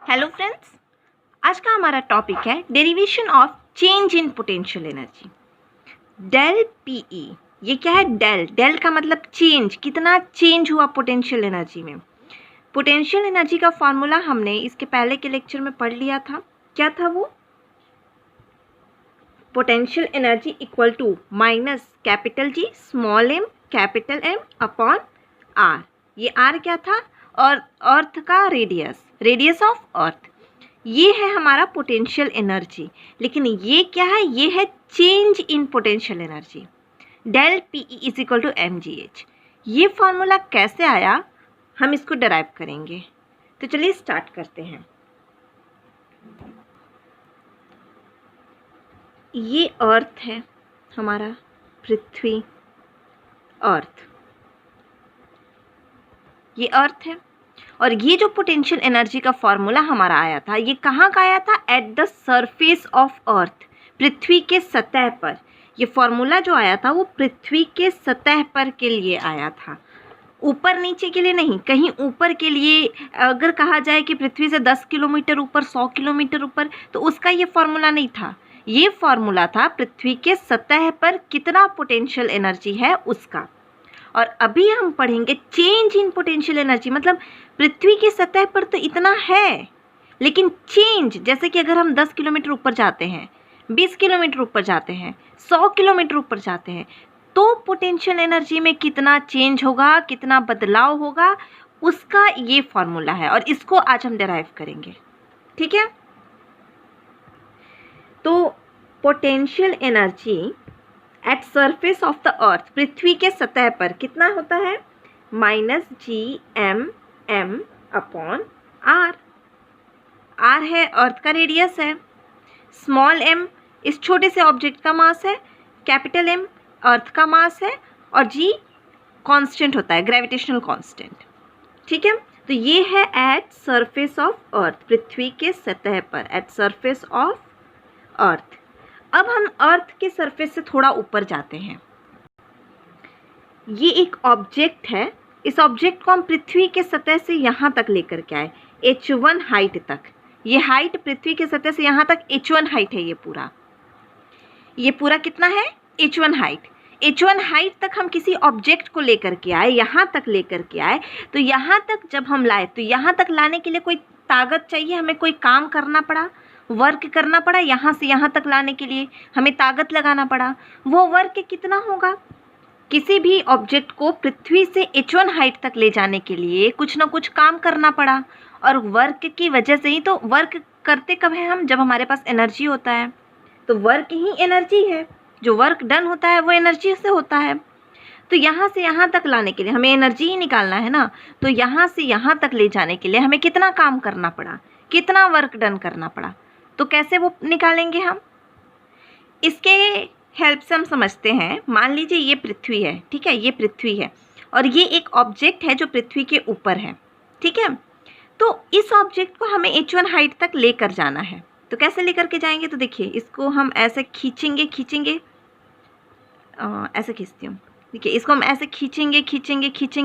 Hello friends, आज का हमारा टॉपिक है derivation of change in potential energy. Del PE, ये क्या है? डेल डेल का मतलब चेंज, कितना चेंज हुआ पोटेंशियल एनर्जी में। पोटेंशियल एनर्जी का फॉर्मूला हमने इसके पहले के लेक्चर में पढ़ लिया था। क्या था वो? Potential energy equal to minus capital G small M capital M upon R. ये आर क्या था? और अर्थ का रेडियस ऑफ अर्थ। ये है हमारा पोटेंशियल एनर्जी। लेकिन ये क्या है? ये है change in potential energy. Del PE is equal to M G H. ये फॉर्मूला कैसे आया, हम इसको डराइव करेंगे। तो चलिए स्टार्ट करते हैं। ये अर्थ है हमारा, पृथ्वी, अर्थ, ये अर्थ है। और ये जो पोटेंशियल एनर्जी का फॉर्मूला हमारा आया था, ये कहाँ का आया था? At the surface of earth, पृथ्वी के सतह पर। ये फॉर्मूला जो आया था वो पृथ्वी के सतह पर के लिए आया था, ऊपर नीचे के लिए नहीं। कहीं ऊपर के लिए अगर कहा जाए कि पृथ्वी से 10 किलोमीटर ऊपर, 100 किलोमीटर ऊपर, तो उसका ये फॉर्मूला नहीं था। ये फॉर्मूला था पृथ्वी के सतह पर कितना पोटेंशियल एनर्जी है उसका। और अभी हम पढ़ेंगे चेंज इन पोटेंशियल एनर्जी, मतलब पृथ्वी की सतह पर तो इतना है, लेकिन चेंज, जैसे कि अगर हम 10 किलोमीटर ऊपर जाते हैं, 20 किलोमीटर ऊपर जाते हैं, 100 किलोमीटर ऊपर जाते हैं, तो पोटेंशियल एनर्जी में कितना चेंज होगा, कितना बदलाव होगा, उसका ये फॉर्मूला है। और इसको आज हम डिराइव करेंगे, ठीक है। तो potential energy at surface of the earth, पृथ्वी के सतह पर कितना होता है? Minus G M M upon R. R है अर्थ का रेडियस है, स्मॉल एम इस छोटे से ऑब्जेक्ट का मास है, कैपिटल एम अर्थ का मास है, और जी कांस्टेंट होता है, ग्रेविटेशनल कांस्टेंट, ठीक है। तो ये है एट सरफेस ऑफ अर्थ, पृथ्वी के सतह पर, एट सरफेस ऑफ अर्थ। अब हम अर्थ के सरफेस से थोड़ा ऊपर जाते हैं। ये एक ऑब्जेक्ट है, इस ऑब्जेक्ट को हम पृथ्वी के सतह से यहाँ तक लेकर के आए, h1 हाइट तक। ये हाइट पृथ्वी के सतह से यहाँ तक h1 हाइट है। ये पूरा कितना है? h1 height. h1 हाइट तक हम किसी ऑब्जेक्ट को लेकर के आए, यहाँ तक लेकर के आए। तो यहाँ तक जब हम लाए, तो यहाँ तक लाने के लिए कोई ताकत चाहिए, हमें कोई काम करना पड़ा, वर्क करना पड़ा। यहाँ से यहाँ तक लाने के लिए हमें ताकत लगाना पड़ा। वो वर्क कितना होगा? किसी भी ऑब्जेक्ट को पृथ्वी से h1 हाइट तक ले जाने के लिए कुछ ना कुछ काम करना पड़ा, और वर्क की वजह से ही तो। वर्क करते कब है हम? जब हमारे पास एनर्जी होता है। तो वर्क ही एनर्जी है, जो वर्क डन होता है वो एनर्जी से होता है। तो यहाँ से यहाँ तक लाने के लिए हमें एनर्जी ही निकालना है ना। तो यहाँ से यहाँ तक ले जाने के लिए हमें कितना काम करना पड़ा, कितना वर्क डन करना पड़ा। तो कैसे वो निकालेंगे हम? इसके हेल्प से हम समझते हैं। मान लीजिए ये पृथ्वी है, ठीक है, ये पृथ्वी है, और ये एक ऑब्जेक्ट है जो पृथ्वी के ऊपर है, ठीक है। तो इस ऑब्जेक्ट को हमें h1 हाइट तक लेकर जाना है। तो कैसे लेकर के जाएंगे? तो देखिए, इसको हम ऐसे खींचेंगे, ऐसे खींचती हूँ, देखिए, इसको हम ऐसे खींचेंगे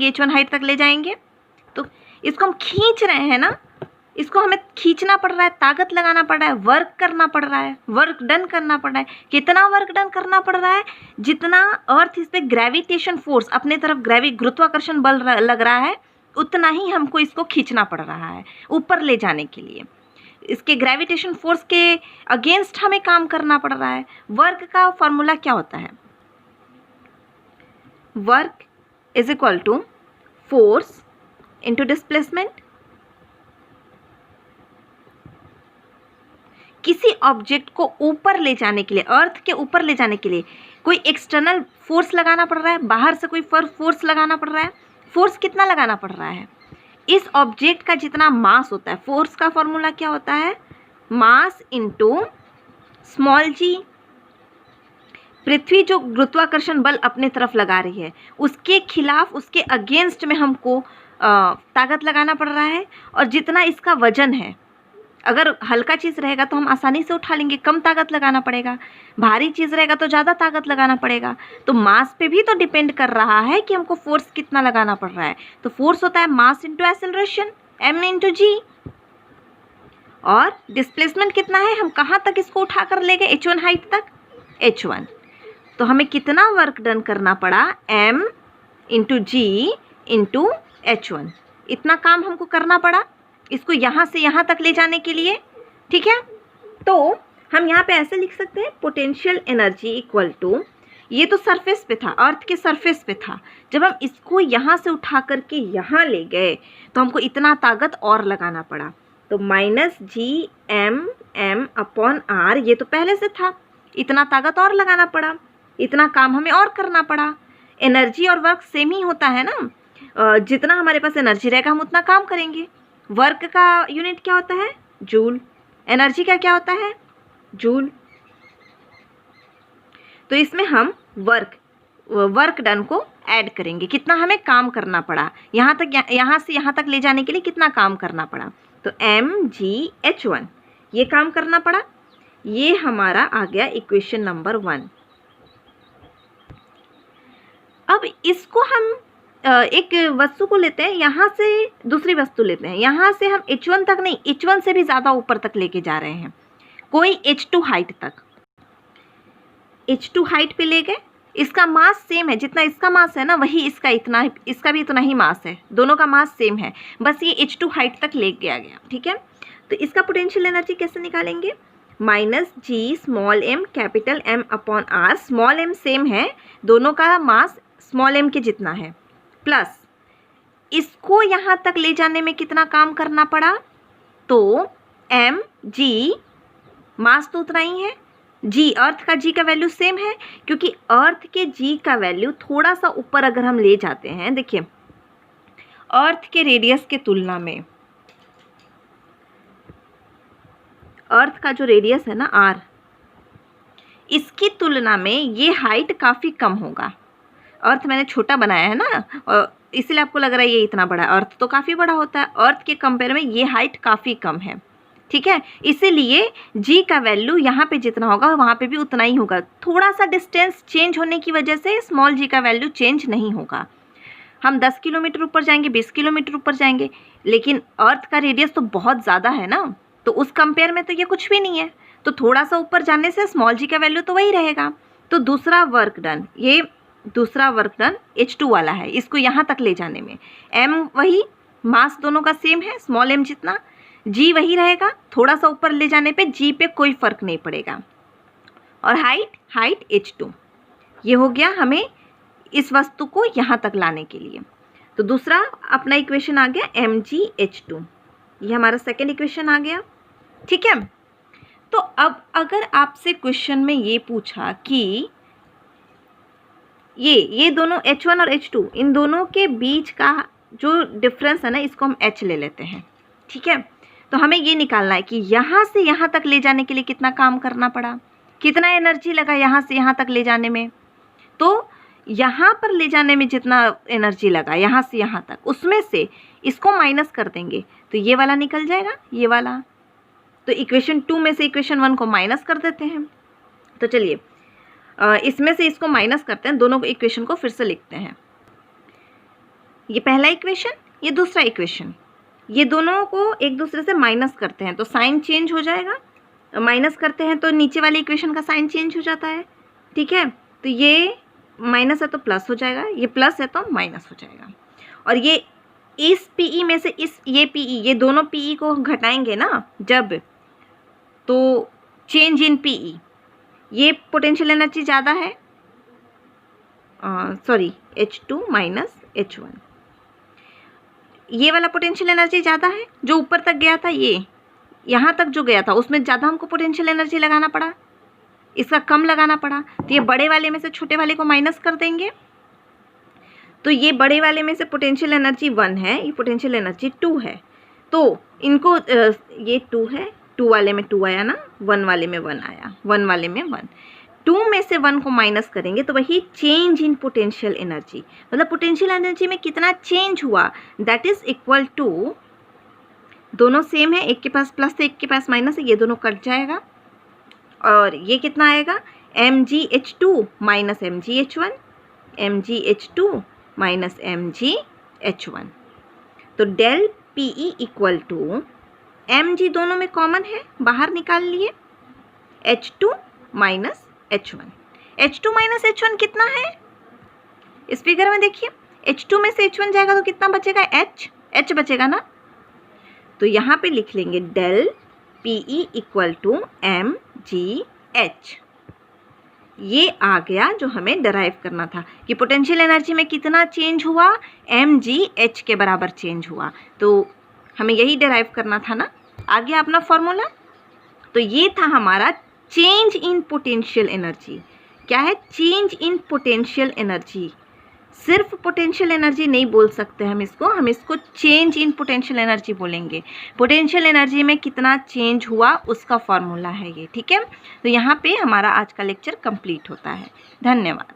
h1 हाइट तक ले जाएंगे। तो इसको हम खींच रहे हैं ना, इसको हमें खींचना पड़ रहा है, ताकत लगाना पड़ रहा है, वर्क करना पड़ रहा है, वर्क डन करना पड़ रहा है। कितना वर्क डन करना पड़ रहा है? जितना अर्थ इस पे ग्रेविटेशन फोर्स, अपने तरफ गुरुत्वाकर्षण बल लग रहा है, उतना ही हमको इसको खींचना पड़ रहा है ऊपर ले जाने के लिए। इसके ग्रेविटेशन फोर्स के अगेंस्ट हमें काम करना पड़ रहा है। वर्क का फॉर्मूला क्या होता है? Work is equal to force into displacement. किसी ऑब्जेक्ट को ऊपर ले जाने के लिए, अर्थ के ऊपर ले जाने के लिए कोई एक्सटर्नल फोर्स लगाना पड़ रहा है, बाहर से कोई फोर्स लगाना पड़ रहा है। फोर्स कितना लगाना पड़ रहा है? इस ऑब्जेक्ट का जितना मास होता है, फोर्स का फॉर्मूला क्या होता है? मास इनटू स्मॉल जी। पृथ्वी जो गुरुत्वाकर्षण बल अपने तरफ लगा रही है, उसके खिलाफ, उसके अगेंस्ट में हमको ताकत लगाना पड़ रहा है। और जितना इसका वजन है, अगर हल्का चीज़ रहेगा तो हम आसानी से उठा लेंगे, कम ताकत लगाना पड़ेगा। भारी चीज़ रहेगा तो ज़्यादा ताकत लगाना पड़ेगा। तो मास पे भी तो डिपेंड कर रहा है कि हमको फोर्स कितना लगाना पड़ रहा है। तो फोर्स होता है mass into acceleration, m into G. और डिस्प्लेसमेंट कितना है, हम कहाँ तक इसको उठा कर ले गए, h1 हाइट तक, h1। तो हमें कितना वर्क डन करना पड़ा, m इंटू जी इंटू h1, इतना काम हमको करना पड़ा इसको यहाँ से यहाँ तक ले जाने के लिए। ठीक है, तो हम यहाँ पे ऐसे लिख सकते हैं, पोटेंशियल एनर्जी इक्वल टू, ये तो सरफेस पे था, अर्थ के सरफेस पे था, जब हम इसको यहाँ से उठा करके यहाँ ले गए तो हमको इतना ताकत और लगाना पड़ा, तो minus G M M upon R, ये तो पहले से था, इतना ताकत और लगाना पड़ा, इतना काम हमें और करना पड़ा। एनर्जी और वर्क सेम ही होता है ना, जितना हमारे पास एनर्जी रहेगा हम उतना काम करेंगे। वर्क का यूनिट क्या होता है, जूल, एनर्जी का क्या होता है, जूल। तो इसमें हम वर्क डन को ऐड करेंगे, कितना हमें काम करना पड़ा, यहाँ से यहाँ तक ले जाने के लिए कितना काम करना पड़ा, तो mgh1 ये काम करना पड़ा। ये हमारा आ गया इक्वेशन नंबर 1। अब इसको हम एक वस्तु को लेते हैं, यहाँ से दूसरी वस्तु लेते हैं, यहाँ से हम h1 तक नहीं, h1 से भी ज़्यादा ऊपर तक लेके जा रहे हैं, कोई h2 हाइट तक, h2 हाइट पे ले गए। इसका मास सेम है, जितना इसका मास है ना वही इसका इसका भी इतना ही मास है, दोनों का मास सेम है, बस ये h2 हाइट तक ले गया गया। ठीक है, तो इसका पोटेंशियल एनर्जी कैसे निकालेंगे, minus G small m capital M upon R, small m same है, दोनों का मास स्मॉल m के जितना है, प्लस इसको यहाँ तक ले जाने में कितना काम करना पड़ा, तो mg, मास तो उतना ही है, जी, अर्थ का जी का वैल्यू सेम है, क्योंकि अर्थ के जी का वैल्यू थोड़ा सा ऊपर अगर हम ले जाते हैं, देखिए अर्थ के रेडियस के तुलना में, अर्थ का जो रेडियस है ना r, इसकी तुलना में ये हाइट काफ़ी कम होगा। अर्थ मैंने छोटा बनाया है ना, और इसलिए आपको लग रहा है ये इतना बड़ा है, अर्थ तो काफ़ी बड़ा होता है, अर्थ के कंपेयर में ये हाइट काफ़ी कम है। ठीक है, इसीलिए g का वैल्यू यहाँ पे जितना होगा वहाँ पे भी उतना ही होगा, थोड़ा सा डिस्टेंस चेंज होने की वजह से स्मॉल g का वैल्यू चेंज नहीं होगा। हम 10 किलोमीटर ऊपर जाएंगे, 20 किलोमीटर ऊपर जाएंगे, लेकिन अर्थ का रेडियस तो बहुत ज़्यादा है ना, तो उस कंपेयर में तो ये कुछ भी नहीं है, तो थोड़ा सा ऊपर जाने से स्मॉल g का वैल्यू तो वही रहेगा। तो दूसरा वर्क डन, ये दूसरा वर्क डन h2 वाला है, इसको यहाँ तक ले जाने में m वही, मास दोनों का सेम है, स्मॉल m जितना, g वही रहेगा, थोड़ा सा ऊपर ले जाने पे g पे कोई फ़र्क नहीं पड़ेगा, और हाइट h2, ये हो गया हमें इस वस्तु को यहाँ तक लाने के लिए। तो दूसरा अपना इक्वेशन आ गया mgh2, ये हमारा सेकेंड इक्वेशन आ गया। ठीक है, तो अब अगर आपसे क्वेश्चन में ये पूछा कि ये दोनों h1 और h2, इन दोनों के बीच का जो डिफरेंस है ना, इसको हम h ले लेते हैं। ठीक है, तो हमें ये निकालना है कि यहाँ से यहाँ तक ले जाने के लिए कितना काम करना पड़ा, कितना एनर्जी लगा यहाँ से यहाँ तक ले जाने में, तो यहाँ पर ले जाने में जितना एनर्जी लगा यहाँ से यहाँ तक, उसमें से इसको माइनस कर देंगे तो ये वाला निकल जाएगा, ये वाला। तो इक्वेशन 2 में से इक्वेशन 1 को माइनस कर देते हैं। तो चलिए इसमें से इसको माइनस करते हैं, दोनों इक्वेशन को फिर से लिखते हैं। ये पहला इक्वेशन, ये दूसरा इक्वेशन, ये दोनों को एक दूसरे से माइनस करते हैं तो साइन चेंज हो जाएगा, माइनस करते हैं तो नीचे वाले इक्वेशन का साइन चेंज हो जाता है। ठीक है, तो ये माइनस है तो प्लस हो जाएगा, ये प्लस है तो माइनस हो जाएगा, और ये इस PE में से ये PE, ये दोनों PE को घटाएंगे ना जब, तो चेंज इन PE, ये पोटेंशियल एनर्जी ज़्यादा है, सॉरी H2 माइनस H1, ये वाला पोटेंशियल एनर्जी ज़्यादा है, जो ऊपर तक गया था, ये यहाँ तक जो गया था उसमें ज़्यादा हमको पोटेंशियल एनर्जी लगाना पड़ा, इसका कम लगाना पड़ा, तो ये बड़े वाले में से छोटे वाले को माइनस कर देंगे, तो ये बड़े वाले में से पोटेंशियल एनर्जी 1 है, ये पोटेंशियल एनर्जी 2 है, तो इनको ये 2 है, 2 वाले में 2 आया ना, 1 वाले में 1 आया, 1 वाले में 1, 2 में से 1 को माइनस करेंगे तो वही चेंज इन पोटेंशियल एनर्जी, मतलब पोटेंशियल एनर्जी में कितना चेंज हुआ, दैट इज इक्वल टू, दोनों सेम है, एक के पास प्लस है एक के पास माइनस है, ये दोनों कट जाएगा, और ये कितना आएगा, mgh2 minus mgh1, mgh2 minus mgh1, तो del PE equal to mg दोनों में कॉमन है, बाहर निकाल लिए, H2 minus H1। H2 minus H1 कितना है इस फिगर में देखिए, H2 में से H1 जाएगा तो कितना बचेगा, H बचेगा ना। तो यहाँ पे लिख लेंगे del PE equal to mgh। ये आ गया जो हमें डराइव करना था कि पोटेंशियल एनर्जी में कितना चेंज हुआ, mgh के बराबर चेंज हुआ। तो हमें यही डराइव करना था ना। आ गया अपना फॉर्मूला। तो ये था हमारा चेंज इन पोटेंशियल एनर्जी। क्या है, चेंज इन पोटेंशियल एनर्जी। सिर्फ पोटेंशियल एनर्जी नहीं बोल सकते हम इसको चेंज इन पोटेंशियल एनर्जी बोलेंगे। पोटेंशियल एनर्जी में कितना चेंज हुआ उसका फॉर्मूला है ये, ठीक है। तो यहाँ पे हमारा आज का लेक्चर कंप्लीट होता है। धन्यवाद।